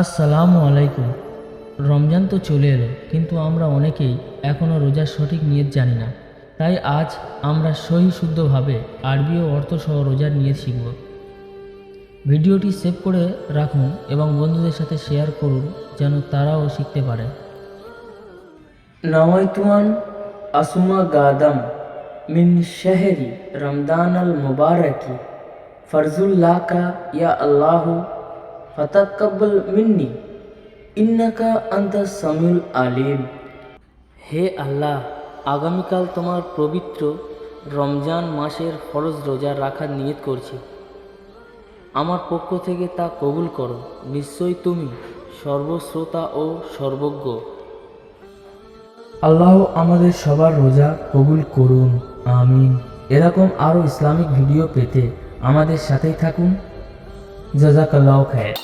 আসসালামু আলাইকুম। রমজান তো চলে এলো, কিন্তু আমরা অনেকেই এখনও রোজার সঠিক নিয়ত জানি না। তাই আজ আমরা সহি শুদ্ধভাবে আরবি ও অর্থসহ রোজার নিয়ত শিখব। ভিডিওটি সেভ করে রাখুন এবং বন্ধুদের সাথে শেয়ার করুন, যেন তারাও শিখতে পারে। নওয়াইতুয়ান আসুমা গাদাম মিন শাহরি রমদান আল মুবারকি ফরজুল্লাকা ইয়া আল্লাহু ফাতাকাব্বাল মিন্নি ইন্নাকা আনতাস সামিউল আলিম। হে আল্লাহ, আগামীকাল তোমার পবিত্র রমজান মাসের ফরজ রোজা রাখার নিয়ত করছি। আমার পক্ষ থেকে তা কবুল করো। নিশ্চয়ই তুমি সর্বশ্রোতা ও সর্বজ্ঞ। আল্লাহ আমাদের সবার রোজা কবুল করুন, আমিন। এরকম আরও ইসলামিক ভিডিও পেতে আমাদের সাথেই থাকুন। জাযাকাল্লাহু খায়র।